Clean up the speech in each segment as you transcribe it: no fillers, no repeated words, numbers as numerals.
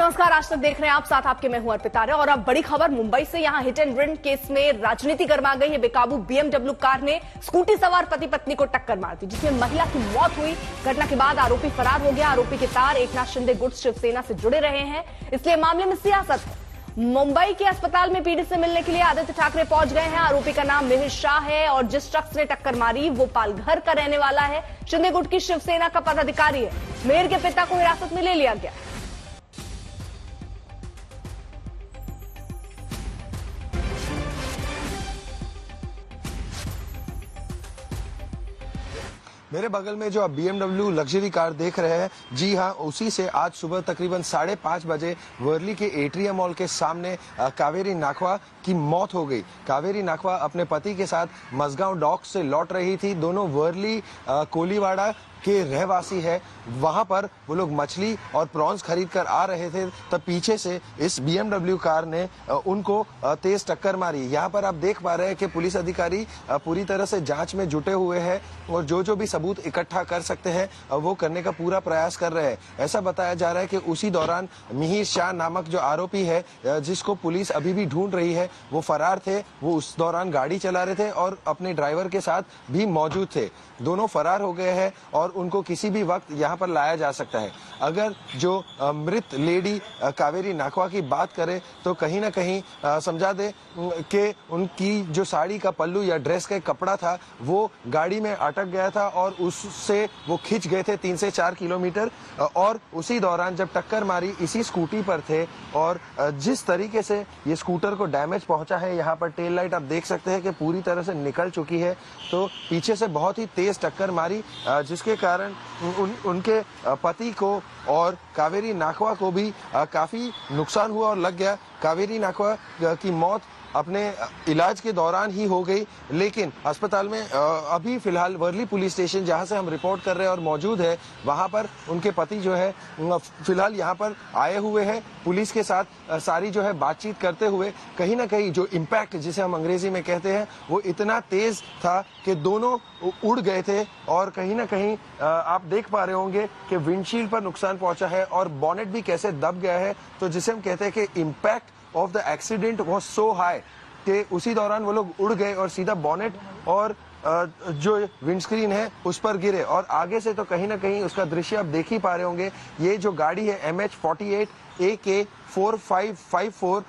नमस्कार, आज तक देख रहे हैं आप, साथ आपके मैं हूं अर्पिता और अब बड़ी खबर मुंबई से। यहां हिट एंड रन केस में राजनीति गर्मा गई है। बेकाबू बीएमडब्ल्यू कार ने स्कूटी सवार पति पत्नी को टक्कर मार दी, जिसमें महिला की मौत हुई। घटना के बाद आरोपी फरार हो गया। आरोपी के तार एकनाथ शिंदे गुट शिवसेना से जुड़े रहे हैं, इसलिए मामले में सियासत है। मुंबई के अस्पताल में पीड़ित से मिलने के लिए आदित्य ठाकरे पहुंच गए हैं। आरोपी का नाम मिहिर शाह है और जिस शख्स ने टक्कर मारी वो पालघर का रहने वाला है। शिंदे गुट की शिवसेना का पदाधिकारी है। मिहिर के पिता को हिरासत में ले लिया गया। मेरे बगल में जो आप BMW लग्जरी कार देख रहे हैं, जी हाँ, उसी से आज सुबह तकरीबन 5:30 बजे वर्ली के एट्रियम मॉल के सामने कावेरी नाखवा की मौत हो गई। कावेरी नाखवा अपने पति के साथ मसगांव डॉक से लौट रही थी। दोनों वर्ली कोलीवाड़ा के रहवासी है। वहां पर वो लोग मछली और प्रॉन्स खरीद कर आ रहे थे, तब पीछे से इस BMW कार ने उनको तेज टक्कर मारी। यहाँ पर आप देख पा रहे हैं कि पुलिस अधिकारी पूरी तरह से जांच में जुटे हुए हैं और जो भी सबूत इकट्ठा कर सकते हैं वो करने का पूरा प्रयास कर रहे हैं। ऐसा बताया जा रहा है कि उसी दौरान मिहिर शाह नामक जो आरोपी है, जिसको पुलिस अभी भी ढूंढ रही है, वो फरार थे। वो उस दौरान गाड़ी चला रहे थे और अपने ड्राइवर के साथ भी मौजूद थे। दोनों फरार हो गए हैं और उनको किसी भी वक्त यहाँ पर लाया जा सकता है। अगर जो मृत लेडी कावेरी नाखवा की बात करें तो कहीं ना कहीं समझा दे कि उनकी जो साड़ी का पल्लू या ड्रेस का कपड़ा था वो गाड़ी में अटक गया था और उससे वो खिंच गए थे 3 से 4 किलोमीटर। और उसी दौरान जब टक्कर मारी, इसी स्कूटी पर थे और जिस तरीके से ये स्कूटर को डैमेज पहुंचा है, यहाँ पर टेल लाइट आप देख सकते हैं कि पूरी तरह से निकल चुकी है। तो पीछे से बहुत ही तेज टक्कर मारी, जिसके कारण उनके पति को और कावेरी नाखवा को भी काफी नुकसान हुआ और लग गया। कावेरी नाखवा की मौत अपने इलाज के दौरान ही हो गई, लेकिन अस्पताल में अभी फिलहाल वर्ली पुलिस स्टेशन जहां से हम रिपोर्ट कर रहे हैं और मौजूद है, वहां पर उनके पति जो है फिलहाल यहां पर आए हुए हैं। पुलिस के साथ सारी जो है बातचीत करते हुए कहीं ना कहीं जो इम्पैक्ट जिसे हम अंग्रेजी में कहते हैं वो इतना तेज था कि दोनों उड़ गए थे। और कहीं ना कहीं आप देख पा रहे होंगे कि विंडशील्ड पर नुकसान पहुंचा है और बॉनेट भी कैसे दब गया है। तो जिसे हम कहते हैं कि impact of the accident was so high कि उसी दौरान वो लोग उड़ गए और सीधा बॉनेट और जो विंडस्क्रीन है उस पर गिरे। और आगे से तो कहीं ना कहीं उसका दृश्य आप देख ही पा रहे होंगे। ये जो गाड़ी है MH48 AK4554,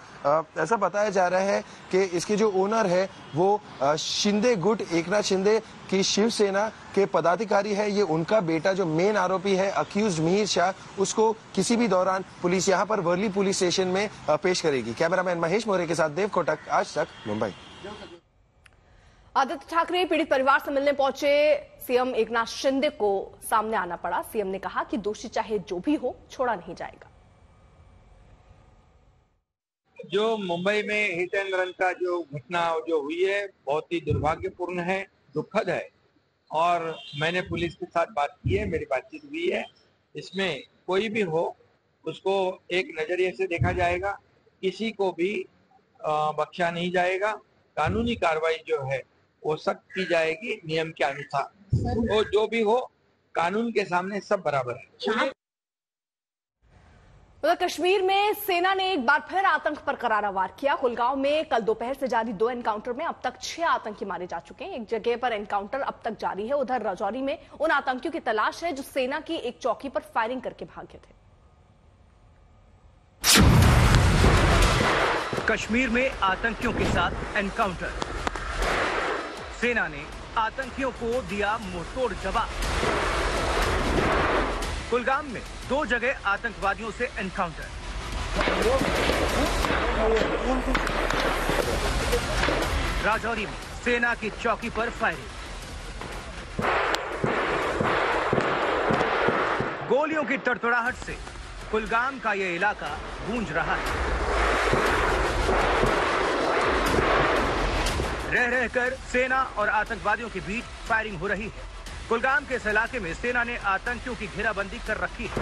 ऐसा बताया जा रहा है कि इसके जो ओनर है वो शिंदे गुट एकनाथ शिंदे की शिवसेना के पदाधिकारी है। ये उनका बेटा जो मेन आरोपी है अक्यूज मिहिर शाह, उसको किसी भी दौरान पुलिस यहाँ पर वर्ली पुलिस स्टेशन में पेश करेगी। कैमरामैन महेश मोरे के साथ देव कोटक, आज तक, मुंबई। आदित्य ठाकरे पीड़ित परिवार से मिलने पहुंचे। सीएम एकनाथ शिंदे को सामने आना पड़ा। सीएम ने कहा कि दोषी चाहे जो भी हो, छोड़ा नहीं जाएगा। जो मुंबई में हिट एंड रन का जो घटना जो हुई है बहुत ही दुर्भाग्यपूर्ण है, दुखद है और मैंने पुलिस के साथ बात की है, मेरी बातचीत हुई है। इसमें कोई भी हो उसको एक नजरिए से देखा जाएगा, किसी को भी बख्शा नहीं जाएगा। कानूनी कार्रवाई जो है वो सख्त की जाएगी नियम के अनुसार। वो जो भी हो, कानून के सामने सब बराबर है। उधर कश्मीर में सेना ने एक बार फिर आतंक पर करारा वार किया। कुलगांव में कल दोपहर से जारी 2 एनकाउंटर में अब तक 6 आतंकी मारे जा चुके हैं। एक जगह पर एनकाउंटर अब तक जारी है। उधर राजौरी में उन आतंकियों की तलाश है जो सेना की एक चौकी पर फायरिंग करके भागे थे। कश्मीर में आतंकियों के साथ एनकाउंटर। सेना ने आतंकियों को दिया मुंहतोड़ जवाब। कुलगाम में 2 जगह आतंकवादियों से एनकाउंटर। राजौरी में सेना की चौकी पर फायरिंग। गोलियों की तड़तड़ाहट से कुलगाम का यह इलाका गूंज रहा है। रह रहकर सेना और आतंकवादियों के बीच फायरिंग हो रही है। कुलगाम के इस इलाके में सेना ने आतंकियों की घेराबंदी कर रखी है।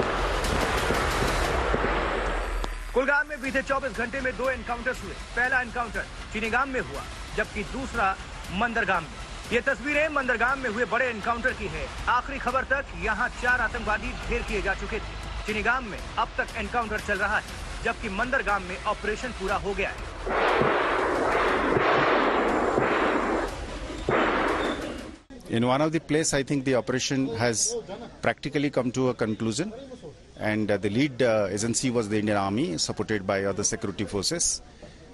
कुलगाम में बीते 24 घंटे में 2 एनकाउंटर्स हुए। पहला एनकाउंटर चिनीगाम में हुआ, जबकि दूसरा मंदरगाम में। ये तस्वीरें मंदरगाम में हुए बड़े एनकाउंटर की है। आखिरी खबर तक यहां 4 आतंकवादी ढेर किए जा चुके थे। चिनीगाम में अब तक एनकाउंटर चल रहा है, जबकि मंदरगाम में ऑपरेशन पूरा हो गया है। In one of the place, I think the operation has practically come to a conclusion, and the lead agency was the Indian Army, supported by other security forces.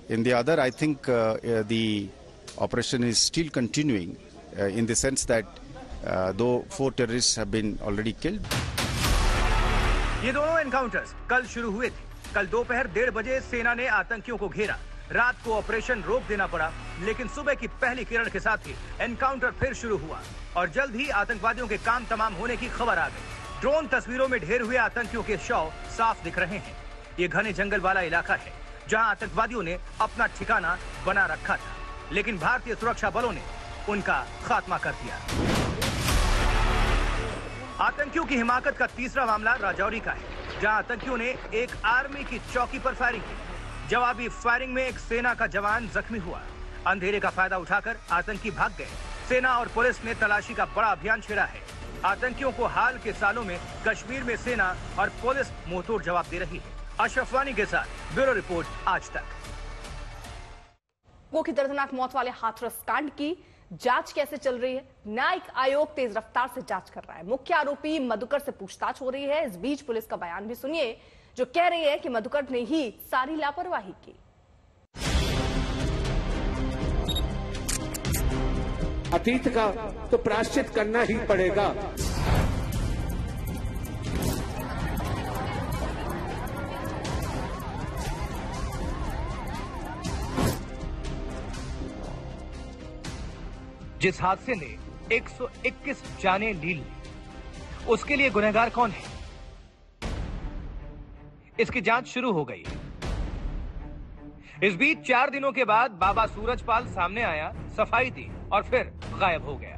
In the other, I think the operation is still continuing, in the sense that though 4 terrorists have been already killed. ये दोनों encounters कल शुरू हुए थे। कल दोपहर 1:30 बजे सेना ने आतंकियों को घेरा। रात को ऑपरेशन रोक देना पड़ा, लेकिन सुबह की पहली किरण के साथ ही एनकाउंटर फिर शुरू हुआ और जल्द ही आतंकवादियों के काम तमाम होने की खबर आ गई। ड्रोन तस्वीरों में ढेर हुए आतंकियों के शव साफ दिख रहे हैं। ये घने जंगल वाला इलाका है जहां आतंकवादियों ने अपना ठिकाना बना रखा था, लेकिन भारतीय सुरक्षा बलों ने उनका खात्मा कर दिया। आतंकियों की हिमाकत का तीसरा मामला राजौरी का है, जहां आतंकियों ने एक आर्मी की चौकी पर फायरिंग की। जवाबी फायरिंग में एक सेना का जवान जख्मी हुआ। अंधेरे का फायदा उठाकर आतंकी भाग गए। सेना और पुलिस ने तलाशी का बड़ा अभियान छेड़ा है। आतंकियों को हाल के सालों में कश्मीर में सेना और पुलिस मुंहतोड़ जवाब दे रही है। अशरफ वानी के साथ ब्यूरो रिपोर्ट आज तक। की दर्दनाक मौत वाले हाथरस कांड की जांच कैसे चल रही है? न्यायिक आयोग तेज रफ्तार से जांच कर रहा है। मुख्य आरोपी मधुकर से पूछताछ हो रही है। इस बीच पुलिस का बयान भी सुनिए, जो कह रही है कि मधुकर ने ही सारी लापरवाही की। अतीत का तो प्रायश्चित करना ही पड़ेगा। जिस हादसे ने 121 जानें ली, उसके लिए गुनहगार कौन है? इसकी जांच शुरू हो गई है। इस बीच 4 दिनों के बाद बाबा सूरजपाल सामने आया, सफाई दी और फिर गायब हो गया।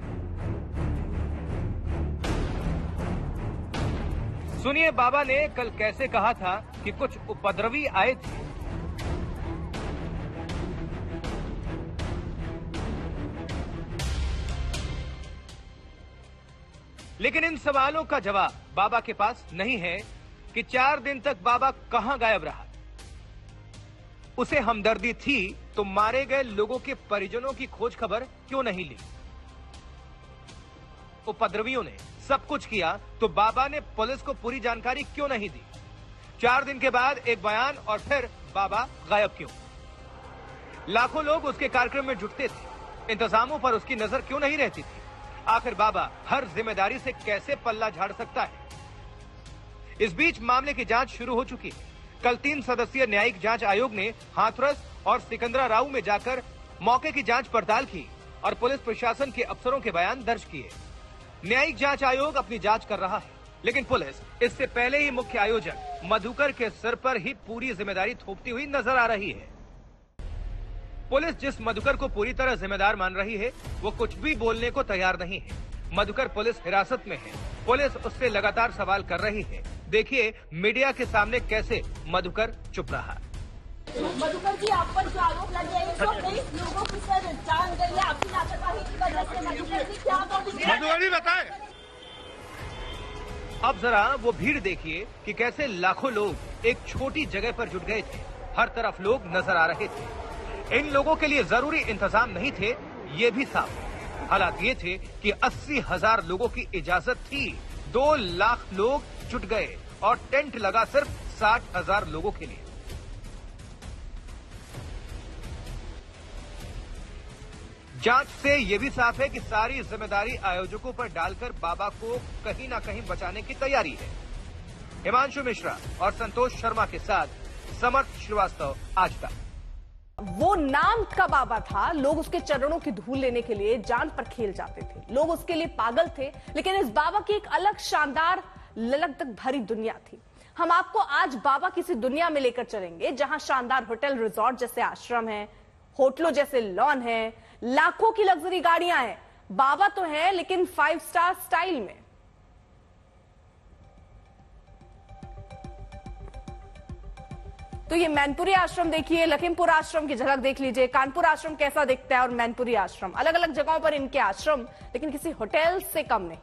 सुनिए बाबा ने कल कैसे कहा था कि कुछ उपद्रवी आए थे। लेकिन इन सवालों का जवाब बाबा के पास नहीं है कि 4 दिन तक बाबा कहां गायब रहा। उसे हमदर्दी थी तो मारे गए लोगों के परिजनों की खोज खबर क्यों नहीं ली? उपद्रवियों ने सब कुछ किया तो बाबा ने पुलिस को पूरी जानकारी क्यों नहीं दी? 4 दिन के बाद एक बयान और फिर बाबा गायब क्यों? लाखों लोग उसके कार्यक्रम में जुटते थे, इंतजामों पर उसकी नजर क्यों नहीं रहती थी? आखिर बाबा हर जिम्मेदारी से कैसे पल्ला झाड़ सकता है? इस बीच मामले की जांच शुरू हो चुकी है। कल 3 सदस्यीय न्यायिक जांच आयोग ने हाथरस और सिकंदराराऊ में जाकर मौके की जांच पड़ताल की और पुलिस प्रशासन के अफसरों के बयान दर्ज किए। न्यायिक जांच आयोग अपनी जांच कर रहा है, लेकिन पुलिस इससे पहले ही मुख्य आयोजक मधुकर के सिर पर ही पूरी जिम्मेदारी थोपती हुई नजर आ रही है। पुलिस जिस मधुकर को पूरी तरह जिम्मेदार मान रही है, वो कुछ भी बोलने को तैयार नहीं है। मधुकर पुलिस हिरासत में है, पुलिस उससे लगातार सवाल कर रही है। देखिए मीडिया के सामने कैसे मधुकर चुप रहा। मधुकर जी, आप पर जो आरोप लगे हैं, 123 लोगों की सर जान गई है आपकी लापरवाही की वजह से। मधुकर जी क्या मधुकर बताएं। अब जरा वो भीड़ देखिए कि कैसे लाखों लोग एक छोटी जगह पर जुट गए थे। हर तरफ लोग नजर आ रहे थे। इन लोगों के लिए जरूरी इंतजाम नहीं थे, ये भी साफ है। हालात ये थे कि 80,000 लोगों की इजाजत थी, 2 लाख लोग जुट गए और टेंट लगा सिर्फ 60,000 लोगों के लिए। जांच से यह भी साफ है कि सारी जिम्मेदारी आयोजकों पर डालकर बाबा को कहीं ना कहीं बचाने की तैयारी है। हिमांशु मिश्रा और संतोष शर्मा के साथ समर्थ श्रीवास्तव, आज तक। वो नाम का बाबा था, लोग उसके चरणों की धूल लेने के लिए जान पर खेल जाते थे, लोग उसके लिए पागल थे। लेकिन इस बाबा की एक अलग शानदार ललक तक भरी दुनिया थी। हम आपको आज बाबा किसी दुनिया में लेकर चलेंगे जहां शानदार होटल रिजॉर्ट जैसे आश्रम हैं, होटलों जैसे लॉन हैं, लाखों की लग्जरी गाड़ियां हैं। बाबा तो है लेकिन 5 स्टार स्टाइल में। तो ये मैनपुरी आश्रम देखिए, लखीमपुर आश्रम की झलक देख लीजिए, कानपुर आश्रम कैसा दिखता है और मैनपुरी आश्रम। अलग अलग जगहों पर इनके आश्रम, लेकिन किसी होटल से कम नहीं।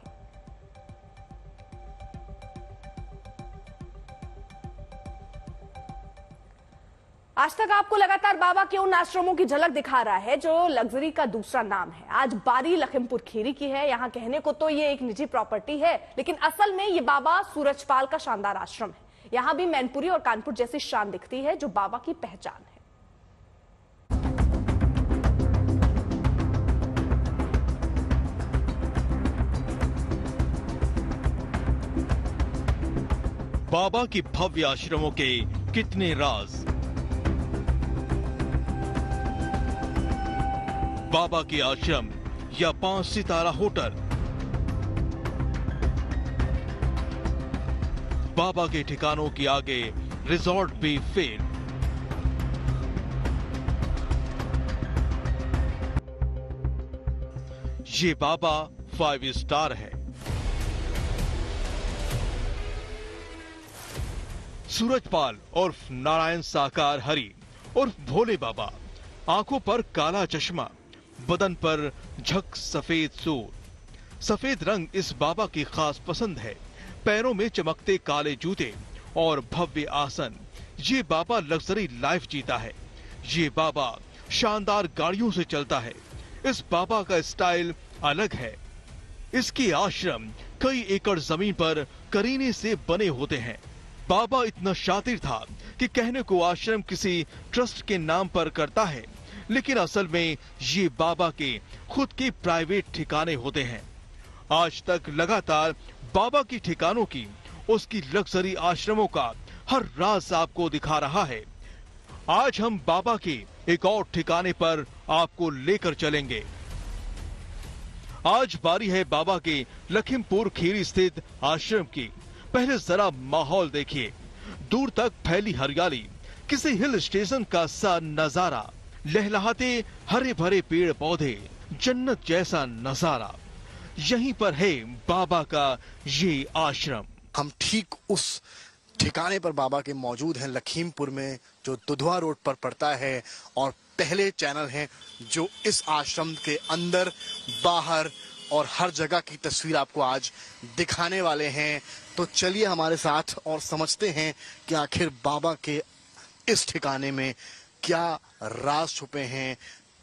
आज तक आपको लगातार बाबा के उन आश्रमों की झलक दिखा रहा है जो लग्जरी का दूसरा नाम है। आज बारी लखीमपुर खीरी की है। यहाँ कहने को तो ये एक निजी प्रॉपर्टी है, लेकिन असल में ये बाबा सूरजपाल का शानदार आश्रम है। यहाँ भी मैनपुरी और कानपुर जैसी शान दिखती है जो बाबा की पहचान है। बाबा की भव्य आश्रमों के कितने राज। बाबा के आश्रम या 5 सितारा होटल, बाबा के ठिकानों के आगे रिजॉर्ट भी फेल। ये बाबा 5 स्टार है। सूरजपाल उर्फ नारायण साकार हरि उर्फ भोले बाबा, आंखों पर काला चश्मा, बदन पर झक सफेद सूट। सफेद रंग इस बाबा की खास पसंद है। पैरों में चमकते काले जूते और भव्य आसन। ये बाबा लग्जरी लाइफ जीता है। ये बाबा शानदार गाड़ियों से चलता है। इस बाबा का स्टाइल अलग है। इसके आश्रम कई एकड़ जमीन पर करीने से बने होते हैं। बाबा इतना शातिर था कि कहने को आश्रम किसी ट्रस्ट के नाम पर करता है, लेकिन असल में ये बाबा के खुद के प्राइवेट ठिकाने होते हैं। आज तक लगातार बाबा की ठिकानों की, उसकी लग्जरी आश्रमों का हर राज आपको दिखा रहा है। आज हम बाबा के एक और ठिकाने पर आपको लेकर चलेंगे। आज बारी है बाबा के लखीमपुर खीरी स्थित आश्रम की। पहले जरा माहौल देखिए। दूर तक फैली हरियाली, किसी हिल स्टेशन का सा नजारा, लहलहाते हरे भरे पेड़ पौधे, जन्नत जैसा नजारा। यहीं पर है बाबा का ये आश्रम। हम ठीक उस ठिकाने पर बाबा के मौजूद हैं, लखीमपुर में, जो दुधवा रोड पर पड़ता है। और पहले चैनल हैं जो इस आश्रम के अंदर, बाहर और हर जगह की तस्वीर आपको आज दिखाने वाले हैं। तो चलिए हमारे साथ और समझते हैं कि आखिर बाबा के इस ठिकाने में क्या राज छुपे हैं,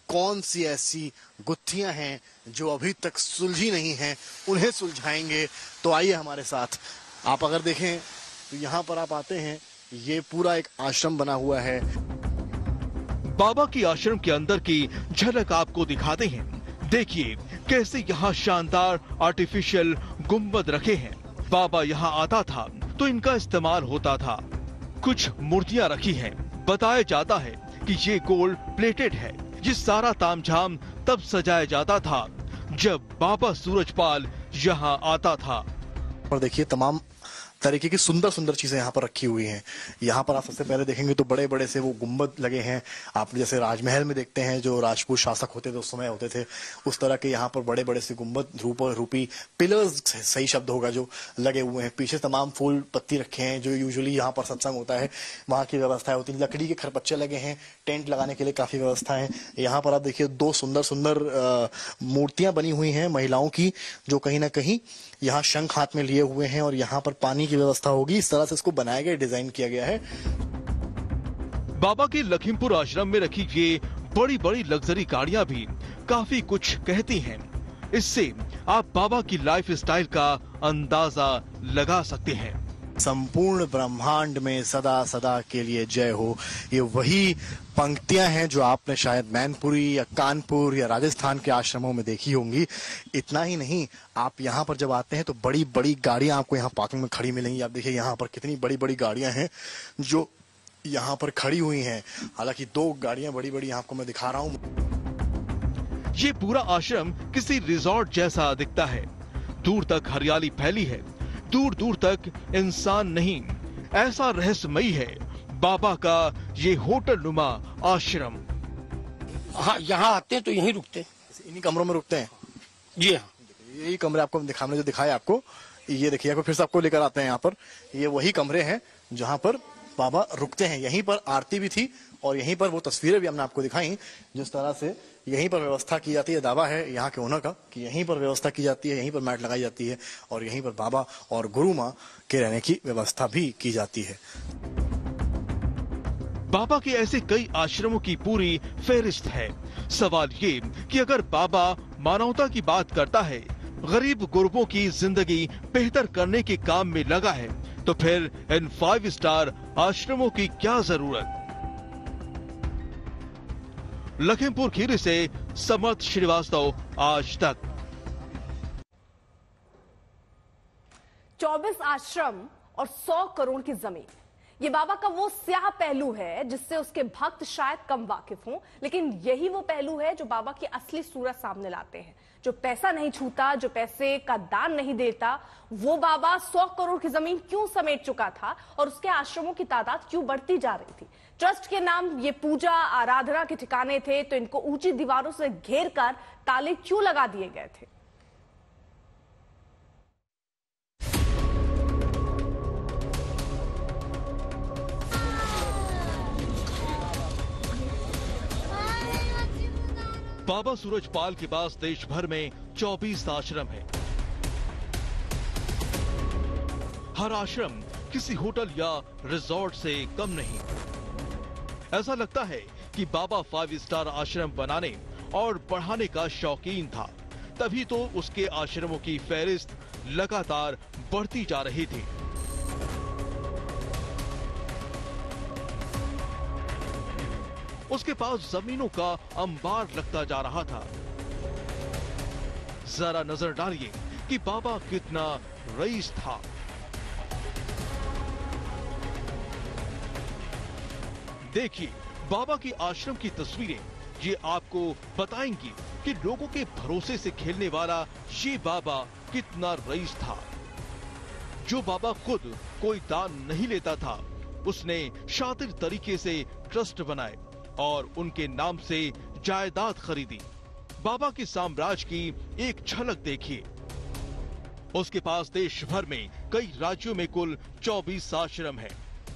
कौन सी ऐसी गुत्थियां हैं जो अभी तक सुलझी नहीं हैं, उन्हें सुलझाएंगे। तो आइए हमारे साथ। आप अगर देखें तो यहाँ पर आप आते हैं, ये पूरा एक आश्रम बना हुआ है। बाबा की आश्रम के अंदर की झलक आपको दिखाते हैं। देखिए कैसे यहाँ शानदार आर्टिफिशियल गुंबद रखे हैं। बाबा यहाँ आता था तो इनका इस्तेमाल होता था। कुछ मूर्तियां रखी हैं। बताया जाता है कि ये गोल्ड प्लेटेड है। ये सारा तामझाम तब सजाया जाता था जब बाबा सूरजपाल यहाँ आता था। और देखिए तमाम तरीके की सुंदर सुंदर चीजें यहाँ पर रखी हुई हैं। यहाँ पर आप सबसे पहले देखेंगे तो बड़े बड़े से वो गुंबद लगे हैं। आप जैसे राजमहल में देखते हैं, जो राजपूत शासक होते थे उस समय होते थे, उस तरह के यहाँ पर बड़े बड़े से गुंबद, रूपी पिलर्स सही शब्द होगा, जो लगे हुए हैं। पीछे तमाम फूल पत्ती रखे हैं, जो यूजुअली यहाँ पर सत्संग होता है वहाँ की व्यवस्था होती है। लकड़ी के खरपच्चे लगे हैं, टेंट लगाने के लिए काफी व्यवस्था है। यहाँ पर आप देखिए 2 सुंदर सुंदर मूर्तियां बनी हुई हैं महिलाओं की, जो कहीं ना कहीं यहाँ शंख हाथ में लिए हुए हैं। और यहाँ पर पानी की व्यवस्था होगी। इस तरह से इसको बनाया गया, डिजाइन किया गया है। बाबा के लखीमपुर आश्रम में रखी ये बड़ी बड़ी लग्जरी गाड़ियां भी काफी कुछ कहती हैं। इससे आप बाबा की लाइफ स्टाइल का अंदाजा लगा सकते हैं। संपूर्ण ब्रह्मांड में सदा सदा के लिए जय हो, ये वही पंक्तियां हैं जो आपने शायद मैनपुरी या कानपुर या राजस्थान के आश्रमों में देखी होंगी। इतना ही नहीं, आप यहाँ पर जब आते हैं तो बड़ी बड़ी गाड़ियां आपको यहाँ पार्किंग में खड़ी मिलेंगी। आप देखिए यहाँ पर कितनी बड़ी बड़ी गाड़ियां हैं जो यहाँ पर खड़ी हुई हैं। हालांकि 2 गाड़ियां बड़ी बड़ी आपको मैं दिखा रहा हूँ। ये पूरा आश्रम किसी रिजॉर्ट जैसा दिखता है। दूर तक हरियाली फैली है, दूर दूर तक इंसान नहीं। ऐसा रहस्यमयी है बाबा का ये होटल नुमा आश्रम। हाँ, यहाँ आते हैं तो यहीं रुकते हैं। इन्हीं कमरों में रुकते हैं? जी हाँ, यही कमरे आपको दिखाने जो दिखाए आपको, ये देखिए फिर से आपको लेकर आते हैं यहाँ पर। ये वही कमरे हैं जहाँ पर बाबा रुकते हैं। यहीं पर आरती भी थी और यहीं पर वो तस्वीरें भी हमने आपको दिखाई। जिस तरह से यहीं पर व्यवस्था की जाती है, दावा है यहाँ के ओनर का कि यहीं पर व्यवस्था की जाती है, यहीं पर मैट लगाई जाती है और यहीं पर बाबा और गुरु माँ के रहने की व्यवस्था भी की जाती है। बाबा के ऐसे कई आश्रमों की पूरी फेहरिस्त है। सवाल ये कि अगर बाबा मानवता की बात करता है, गरीब गुरबों की जिंदगी बेहतर करने के काम में लगा है, तो फिर इन 5 स्टार आश्रमों की क्या जरूरत। लखीमपुर खीरी से समर्थ श्रीवास्तव, आज तक। 24 आश्रम और 100 करोड़ की जमीन, ये बाबा का वो स्याह पहलू है जिससे उसके भक्त शायद कम वाकिफ हों, लेकिन यही वो पहलू है जो बाबा की असली सूरत सामने लाते हैं। जो पैसा नहीं छूता, जो पैसे का दान नहीं देता, वो बाबा 100 करोड़ की जमीन क्यों समेट चुका था और उसके आश्रमों की तादाद क्यों बढ़ती जा रही थी। ट्रस्ट के नाम ये पूजा आराधना के ठिकाने थे, तो इनको ऊंची दीवारों से घेर कर ताले क्यों लगा दिए गए थे। बाबा सूरजपाल के पास देश भर में 24 आश्रम हैं। हर आश्रम किसी होटल या रिजॉर्ट से कम नहीं। ऐसा लगता है कि बाबा 5 स्टार आश्रम बनाने और बढ़ाने का शौकीन था, तभी तो उसके आश्रमों की फहरिस्त लगातार बढ़ती जा रही थी। उसके पास जमीनों का अंबार लगता जा रहा था। जरा नजर डालिए कि बाबा कितना रईस था। देखिए बाबा की आश्रम की तस्वीरें, ये आपको बताएंगी कि लोगों के भरोसे से खेलने वाला ये बाबा कितना रईस था। जो बाबा खुद कोई दान नहीं लेता था, उसने शातिर तरीके से ट्रस्ट बनाए और उनके नाम से जायदाद खरीदी। बाबा के साम्राज्य की एक झलक देखिए। उसके पास देश भर में कई राज्यों में कुल 24 आश्रम हैं।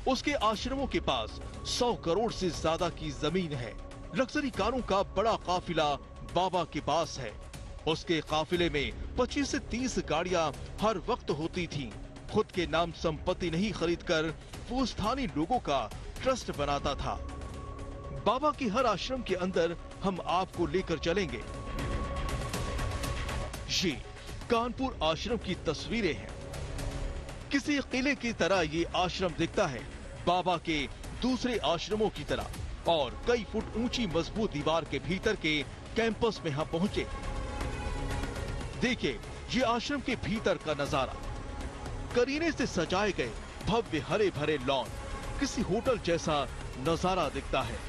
उसके आश्रमों के पास 100 करोड़ से ज्यादा की जमीन है। लग्जरी कारों का बड़ा काफिला बाबा के पास है। उसके काफिले में 25 से 30 गाड़ियां हर वक्त होती थीं। खुद के नाम संपत्ति नहीं खरीदकर वो स्थानीय लोगों का ट्रस्ट बनाता था। बाबा की हर आश्रम के अंदर हम आपको लेकर चलेंगे। ये कानपुर आश्रम की तस्वीरें हैं। किसी किले की तरह ये आश्रम दिखता है, बाबा के दूसरे आश्रमों की तरह। और कई फुट ऊंची मजबूत दीवार के भीतर के कैंपस में हम पहुंचे। देखिए ये आश्रम के भीतर का नजारा। करीने से सजाए गए भव्य हरे भरे लॉन, किसी होटल जैसा नजारा दिखता है।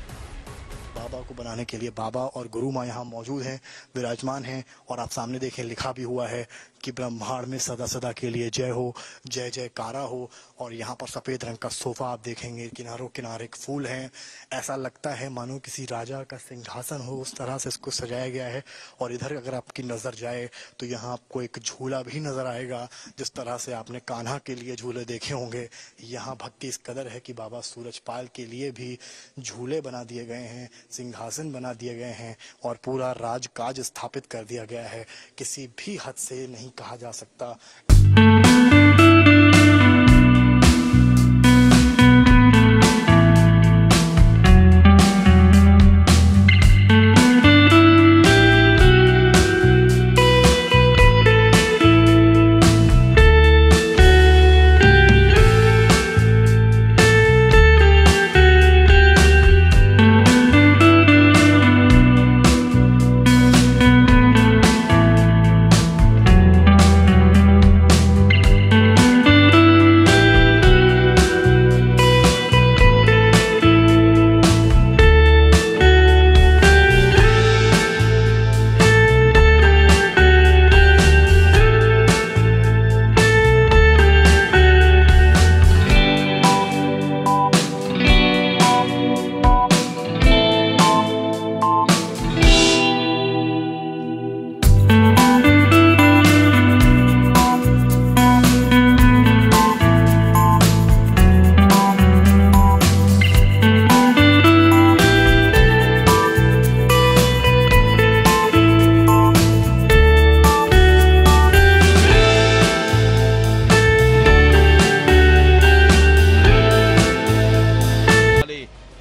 बाबा को बनाने के लिए बाबा और गुरु माँ यहाँ मौजूद हैं, विराजमान हैं। और आप सामने देखें, लिखा भी हुआ है कि ब्रह्मांड में सदा सदा के लिए जय हो, जय जयकारा हो। और यहाँ पर सफेद रंग का सोफा आप देखेंगे, किनारों किनारे फूल हैं। ऐसा लगता है मानो किसी राजा का सिंहासन हो, उस तरह से इसको सजाया गया है। और इधर अगर आपकी नजर जाए तो यहाँ आपको एक झूला भी नजर आएगा। जिस तरह से आपने कान्हा के लिए झूले देखे होंगे, यहाँ भक्ति इस कदर है कि बाबा सूरजपाल के लिए भी झूले बना दिए गए हैं, सिंहासन बना दिए गए हैं और पूरा राजकाज स्थापित कर दिया गया है। किसी भी हद से नहीं कहा जा सकता।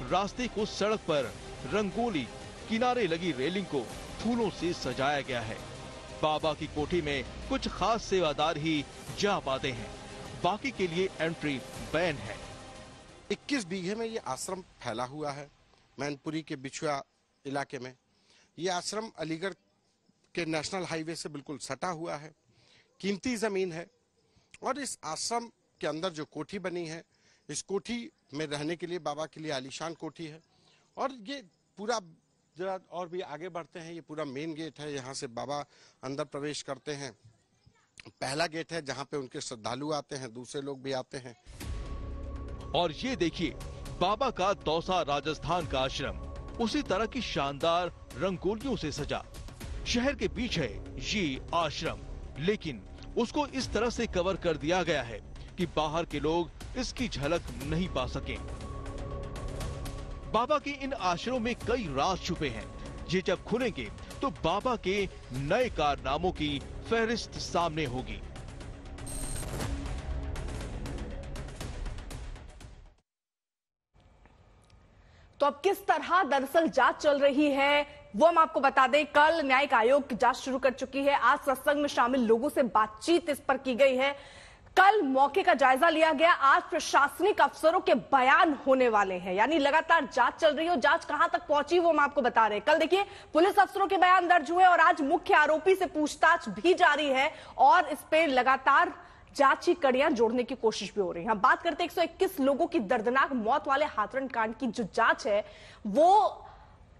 रास्ते को सड़क पर रंगोली, किनारे लगी रेलिंग को फूलों से सजाया गया है। बाबा की कोठी में कुछ खास सेवादार ही जा पाते हैं, बाकी के लिए एंट्री बैन है। 21 बीघे में ये आश्रम फैला हुआ है, मैनपुरी के बिछुआ इलाके में। ये आश्रम अलीगढ़ के नेशनल हाईवे से बिल्कुल सटा हुआ है, कीमती जमीन है। और इस आश्रम के अंदर जो कोठी बनी है, इस कोठी में रहने के लिए बाबा के लिए आलीशान कोठी है। और ये पूरा, जरा और भी आगे बढ़ते हैं, ये पूरा मेन गेट है, यहाँ से बाबा अंदर प्रवेश करते हैं। पहला गेट है जहाँ पे उनके श्रद्धालु आते हैं, दूसरे लोग भी आते हैं। और ये देखिए बाबा का दौसा राजस्थान का आश्रम उसी तरह की शानदार रंगोलियों से सजा। शहर के बीच है ये आश्रम, लेकिन उसको इस तरह से कवर कर दिया गया है कि बाहर के लोग इसकी झलक नहीं पा सके। बाबा के इन आश्रमों में कई राज छुपे हैं। ये जब खुलेंगे तो बाबा के नए कारनामों की फहरिस्त सामने होगी। तो अब किस तरह दरअसल जांच चल रही है वो हम आपको बता दें। कल न्यायिक आयोग जांच शुरू कर चुकी है। आज सत्संग में शामिल लोगों से बातचीत इस पर की गई है। कल मौके का जायजा लिया गया। आज प्रशासनिक अफसरों के बयान होने वाले हैं, यानी लगातार जांच चल रही है। और जांच कहां तक पहुंची वो हम आपको बता रहे हैं। कल देखिए पुलिस अफसरों के बयान दर्ज हुए और आज मुख्य आरोपी से पूछताछ भी जारी है और इस पे लगातार जांच की कड़ियां जोड़ने की कोशिश भी हो रही है। हम बात करते हैं 121 लोगों की दर्दनाक मौत वाले हाथरन कांड की जो जांच है वो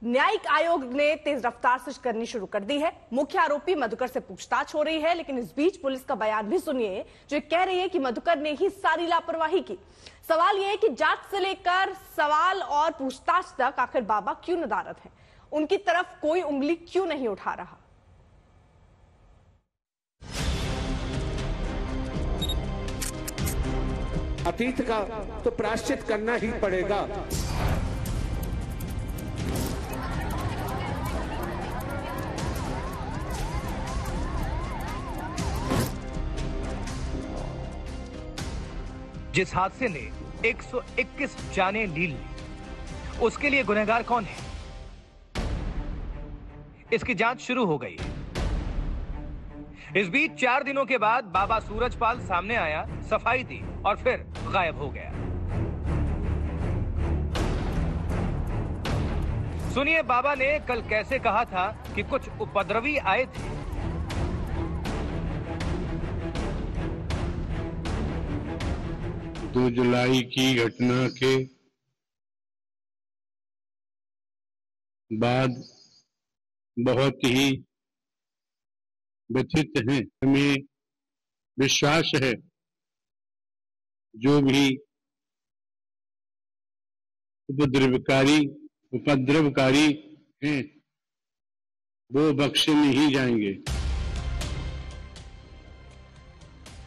न्यायिक आयोग ने तेज रफ्तार से करनी शुरू कर दी है। मुख्य आरोपी मधुकर से पूछताछ हो रही है, लेकिन इस बीच पुलिस का बयान भी सुनिए जो कह रही है कि मधुकर ने ही सारी लापरवाही की। सवाल यह है कि जांच से लेकर सवाल और पूछताछ तक आखिर बाबा क्यों नदारद हैं, उनकी तरफ कोई उंगली क्यों नहीं उठा रहा। अतीत का तो प्रायश्चित करना ही पड़ेगा। जिस हादसे ने 121 जानें ली, उसके लिए गुनहगार कौन है? इसकी जांच शुरू हो गई। इस बीच 4 दिनों के बाद बाबा सूरजपाल सामने आया, सफाई दी और फिर गायब हो गया। सुनिए बाबा ने कल कैसे कहा था कि कुछ उपद्रवी आए थे। 2 जुलाई की घटना के बाद बहुत ही व्यथित हैं। हमें विश्वास है जो भी उपद्रवकारी हैं वो बख्शे नहीं जाएंगे।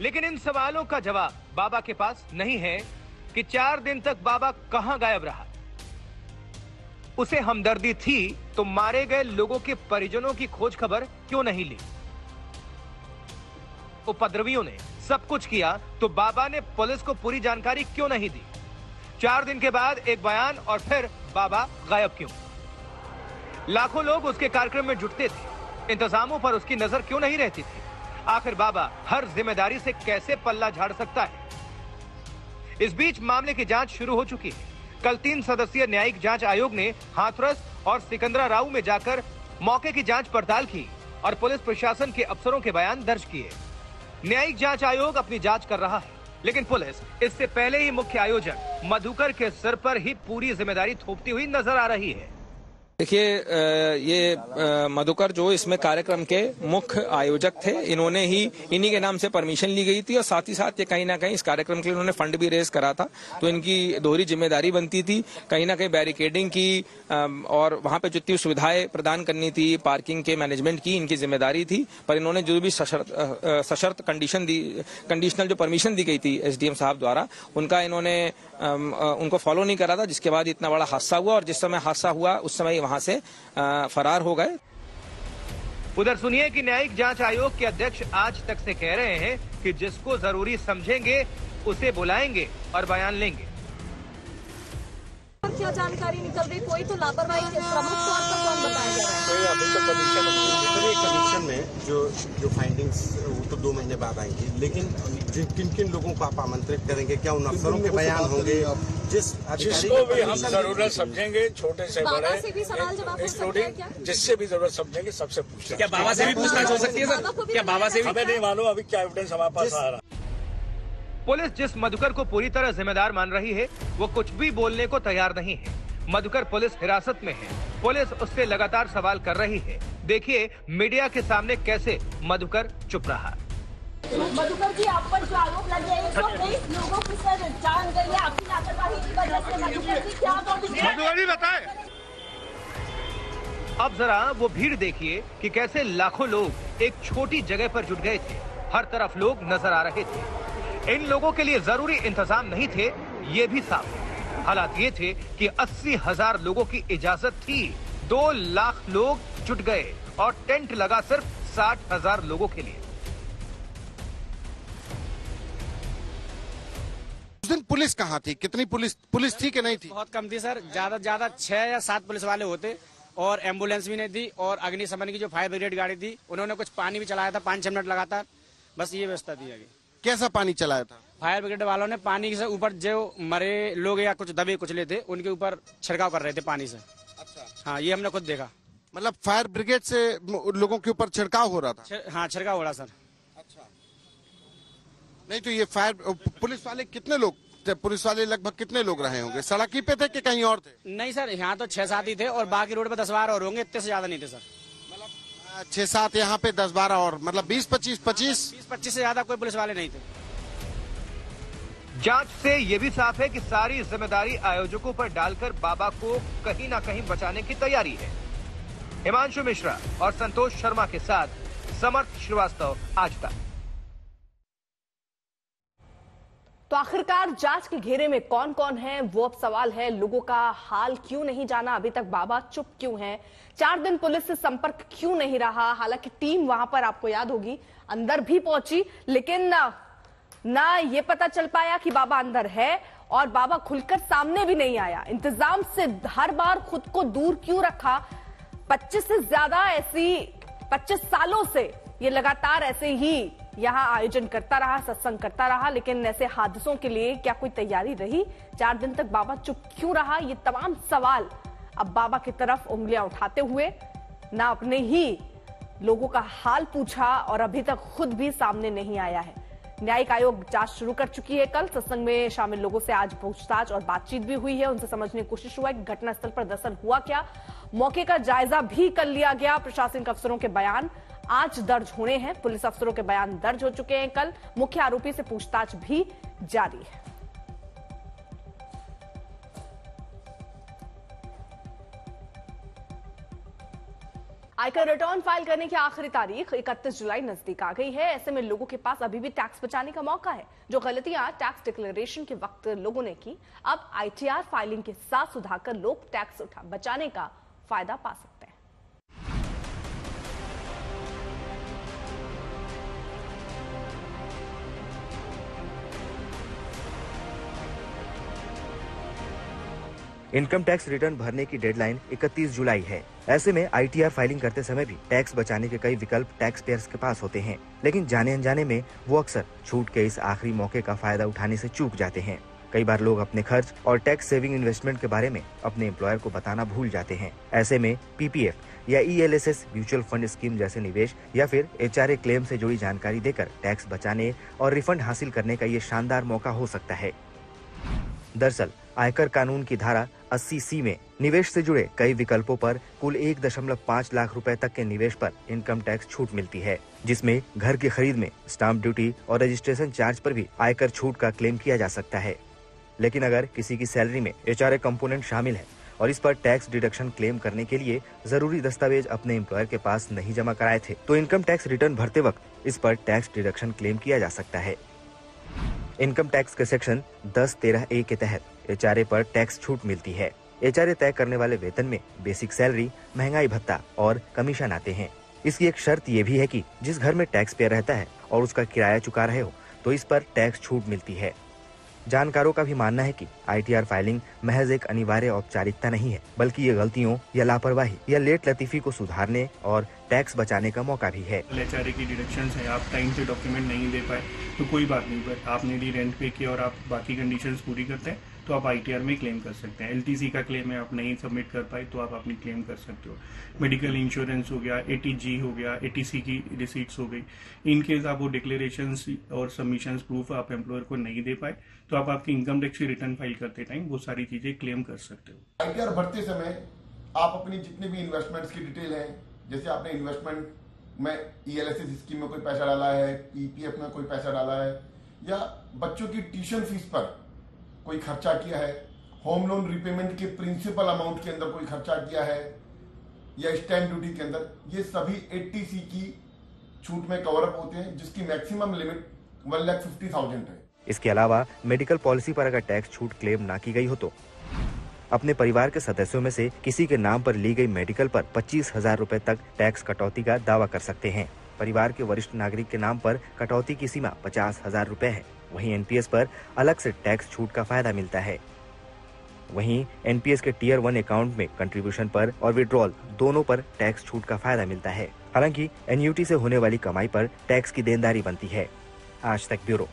लेकिन इन सवालों का जवाब बाबा के पास नहीं है कि 4 दिन तक बाबा कहां गायब रहा। उसे हमदर्दी थी तो मारे गए लोगों के परिजनों की खोज खबर क्यों नहीं ली। उपद्रवियों ने सब कुछ किया तो बाबा ने पुलिस को पूरी जानकारी क्यों नहीं दी। 4 दिन के बाद एक बयान और फिर बाबा गायब क्यों। लाखों लोग उसके कार्यक्रम में जुटते थे, इंतजामों पर उसकी नजर क्यों नहीं रहती थी। आखिर बाबा हर जिम्मेदारी से कैसे पल्ला झाड़ सकता है। इस बीच मामले की जांच शुरू हो चुकी है। कल 3 सदस्यीय न्यायिक जांच आयोग ने हाथरस और सिकंदराराऊ में जाकर मौके की जांच पड़ताल की और पुलिस प्रशासन के अफसरों के बयान दर्ज किए। न्यायिक जांच आयोग अपनी जांच कर रहा है, लेकिन पुलिस इससे पहले ही मुख्य आयोजक मधुकर के सिर पर ही पूरी जिम्मेदारी थोपती हुई नजर आ रही है। देखिए ये मधुकर जो इसमें कार्यक्रम के मुख्य आयोजक थे, इन्होंने ही इन्हीं के नाम से परमिशन ली गई थी और साथ ही साथ ये कहीं ना कहीं इस कार्यक्रम के लिए इन्होंने फंड भी रेज करा था। तो इनकी दोहरी जिम्मेदारी बनती थी, कहीं ना कहीं बैरिकेडिंग की और वहां पे जितनी सुविधाएं प्रदान करनी थी, पार्किंग के मैनेजमेंट की इनकी जिम्मेदारी थी। पर इन्होंने जो भी सशर्त कंडीशनल जो परमिशन दी गई थी SDM साहब द्वारा, उनको फॉलो नहीं करा था, जिसके बाद इतना बड़ा हादसा हुआ। और जिस समय हादसा हुआ उस समय वहां से फरार हो गए। उधर सुनिए कि न्यायिक जांच आयोग के अध्यक्ष आज तक से कह रहे हैं कि जिसको जरूरी समझेंगे उसे बुलाएंगे और बयान लेंगे। क्या जानकारी निकल रही? कोई तो लापरवाही के प्रमुख तौर पर कौन बताया जा रहा है? तो अभी तो कमीशन में जो फाइंडिंग्स वो तो 2 महीने बाद आएंगी, लेकिन किन लोगों को आप आमंत्रित करेंगे? क्या उन अफसरों के बयान होंगे? जिसको भी हम जरूरत समझेंगे, छोटे से बड़े इंक्लूडिंग जिससे भी जरूरत समझेंगे सबसे पूछेंगे। क्या बाबा से भी पूछताछ हो सकती है सर? क्या बाबा से भी? हमें नहीं मालूम अभी क्या एविडेंस हमारे पास आ रहा। पुलिस जिस मधुकर को पूरी तरह जिम्मेदार मान रही है, वो कुछ भी बोलने को तैयार नहीं है। मधुकर पुलिस हिरासत में है, पुलिस उससे लगातार सवाल कर रही है। देखिए मीडिया के सामने कैसे मधुकर चुप रहा। मधुकर जी, आप पर जो आरोप लगे हैं 123 लोगों की सर जान गई है आपकी लापरवाही की वजह से। मधुकर जी क्या बताए? अब जरा वो भीड़ देखिए कि कैसे लाखों लोग एक छोटी जगह पर जुट गए थे। हर तरफ लोग नजर आ रहे थे। इन लोगों के लिए जरूरी इंतजाम नहीं थे, ये भी साफ है। हालात ये थे कि 80,000 लोगों की इजाजत थी, 2 लाख लोग जुट गए और टेंट लगा सिर्फ 60,000 लोगों के लिए। उस दिन पुलिस कहाँ थी? कितनी पुलिस थी कि नहीं थी? बहुत कम थी सर, ज्यादा 6 या 7 पुलिस वाले होते और एम्बुलेंस भी नहीं थी। और अग्निशमन की जो फायर ब्रिगेड गाड़ी थी उन्होंने कुछ पानी भी चलाया था 5-6 मिनट लगातार, बस ये व्यवस्था थी आगे। कैसा पानी चलाया था? फायर ब्रिगेड वालों ने पानी से ऊपर जो मरे लोग या कुछ दबे कुचले थे उनके ऊपर छिड़काव कर रहे थे पानी से। अच्छा। हाँ, ये हमने खुद देखा। मतलब फायर ब्रिगेड से लोगों के ऊपर छिड़काव हो रहा था? हाँ, छिड़काव हो रहा सर। अच्छा। नहीं तो ये फायर पुलिस वाले कितने लोग? पुलिस वाले लगभग कितने लोग रहे होंगे? सड़क ही पे थे कि कहीं और थे? नहीं सर, यहाँ तो 6-7 ही थे और बाकी रोड पे 10-12 और होंगे, इतने से ज्यादा नहीं थे सर। मतलब 6-7 यहाँ पे, 10-12 और, मतलब 20-25 से ज्यादा कोई पुलिस वाले नहीं थे। जांच से ये भी साफ है कि सारी जिम्मेदारी आयोजकों पर डालकर बाबा को कहीं ना कहीं बचाने की तैयारी है। हिमांशु मिश्रा और संतोष शर्मा के साथ समर्थ श्रीवास्तव, आज तक। तो आखिरकार जांच के घेरे में कौन कौन है, वो अब सवाल है। लोगों का हाल क्यों नहीं जाना? अभी तक बाबा चुप क्यों हैं? 4 दिन पुलिस से संपर्क क्यों नहीं रहा? हालांकि टीम वहां पर, आपको याद होगी, अंदर भी पहुंची, लेकिन ना ये पता चल पाया कि बाबा अंदर है और बाबा खुलकर सामने भी नहीं आया। इंतजाम से हर बार खुद को दूर क्यों रखा? 25 से ज्यादा 25 सालों से ये लगातार ऐसे ही यहां आयोजन करता रहा, सत्संग करता रहा, लेकिन ऐसे हादसों के लिए क्या कोई तैयारी रही? 4 दिन तक बाबा चुप क्यों रहा? ये तमाम सवाल अब बाबा की तरफ उंगलियां उठाते हुए, ना अपने ही लोगों का हाल पूछा और अभी तक खुद भी सामने नहीं आया है। न्यायिक आयोग जांच शुरू कर चुकी है। कल सत्संग में शामिल लोगों से आज पूछताछ और बातचीत भी हुई है। उनसे समझने की कोशिश हुआ कि घटनास्थल पर दरअसल हुआ क्या। मौके का जायजा भी कर लिया गया। प्रशासनिक अफसरों के बयान आज दर्ज होने हैं। पुलिस अफसरों के बयान दर्ज हो चुके हैं। कल मुख्य आरोपी से पूछताछ भी जारी है। आयकर रिटर्न फाइल करने की आखिरी तारीख 31 जुलाई नजदीक आ गई है। ऐसे में लोगों के पास अभी भी टैक्स बचाने का मौका है। जो गलतियां टैक्स डिक्लेरेशन के वक्त लोगों ने की, अब ITR फाइलिंग के साथ सुधारकर लोग टैक्स बचाने का फायदा पा सकते हैं। इनकम टैक्स रिटर्न भरने की डेडलाइन 31 जुलाई है। ऐसे में ITR फाइलिंग करते समय भी टैक्स बचाने के कई विकल्प टैक्स पेयर्स के पास होते हैं, लेकिन जाने अनजाने में वो अक्सर छूट के इस आखिरी मौके का फायदा उठाने से चूक जाते हैं। कई बार लोग अपने खर्च और टैक्स सेविंग इन्वेस्टमेंट के बारे में अपने एम्प्लॉयर को बताना भूल जाते हैं। ऐसे में PPF या ELSS म्यूचुअल फंड स्कीम जैसे निवेश या फिर HRA क्लेम से जुड़ी जानकारी देकर टैक्स बचाने और रिफंड हासिल करने का ये शानदार मौका हो सकता है। दरअसल आयकर कानून की धारा 80C में निवेश से जुड़े कई विकल्पों पर कुल 1.5 लाख रुपए तक के निवेश पर इनकम टैक्स छूट मिलती है, जिसमें घर की खरीद में स्टाम्प ड्यूटी और रजिस्ट्रेशन चार्ज पर भी आयकर छूट का क्लेम किया जा सकता है। लेकिन अगर किसी की सैलरी में HRA कंपोनेंट शामिल है और इस पर टैक्स डिडक्शन क्लेम करने के लिए जरूरी दस्तावेज अपने एम्प्लॉयर के पास नहीं जमा कराए थे, तो इनकम टैक्स रिटर्न भरते वक्त इस पर टैक्स डिडक्शन क्लेम किया जा सकता है। इनकम टैक्स के सेक्शन 10(13)A के तहत HRA पर टैक्स छूट मिलती है। HRA तय करने वाले वेतन में बेसिक सैलरी, महंगाई भत्ता और कमीशन आते हैं। इसकी एक शर्त ये भी है कि जिस घर में टैक्स पेयर रहता है और उसका किराया चुका रहे हो, तो इस पर टैक्स छूट मिलती है। जानकारों का भी मानना है कि ITR फाइलिंग महज एक अनिवार्य औपचारिकता नहीं है, बल्कि ये गलतियों या लापरवाही या लेट लतीफी को सुधारने और टैक्स बचाने का मौका भी है। LHRA की डिडक्शंस है, आप टाइम से डॉक्यूमेंट नहीं दे पाए तो कोई बात नहीं, बट आपने भी रेंट पे किया और आप बाकी कंडीशंस पूरी करते हैं तो आप ITR में क्लेम कर सकते हैं। LTC का क्लेम है, आप नहीं सबमिट कर पाए तो आप अपनी क्लेम कर सकते हो। मेडिकल इंश्योरेंस हो गया, ATG हो गया, ATC की रिसीट्स हो गई, इन केस आप वो डिक्लेरेशंस और सबमिशंस प्रूफ आप एम्प्लॉयर को नहीं दे पाए तो आप आपकी इनकम टैक्स की रिटर्न फाइल करते टाइम वो सारी चीजें क्लेम कर सकते हो। ITR भरते समय आप अपनी जितने भी इन्वेस्टमेंट्स की डिटेल है, जैसे आपने इन्वेस्टमेंट में ELSS स्कीम में कोई पैसा डाला है, EPF में कोई पैसा डाला है, या बच्चों की ट्यूशन फीस पर कोई खर्चा किया है, होम लोन रिपेमेंट के प्रिंसिपल अमाउंट के अंदर कोई खर्चा किया है, या स्टैंप ड्यूटी के अंदर, ये सभी 80C की छूट में कवर अप होते हैं, जिसकी मैक्सिमम लिमिट 1,50,000 है। इसके अलावा मेडिकल पॉलिसी पर अगर टैक्स छूट क्लेम ना की गई हो तो अपने परिवार के सदस्यों में से किसी के नाम पर ली गई मेडिकल पर 25,000 रुपए तक टैक्स कटौती का दावा कर सकते हैं। परिवार के वरिष्ठ नागरिक के नाम पर कटौती की सीमा 50,000 रुपए है। वहीं NPS पर अलग से टैक्स छूट का फायदा मिलता है। वहीं NPS के Tier 1 अकाउंट में कंट्रीब्यूशन पर और विड्रॉल दोनों पर टैक्स छूट का फायदा मिलता है। हालांकि NUT से होने वाली कमाई पर टैक्स की देनदारी बनती है। आज तक ब्यूरो।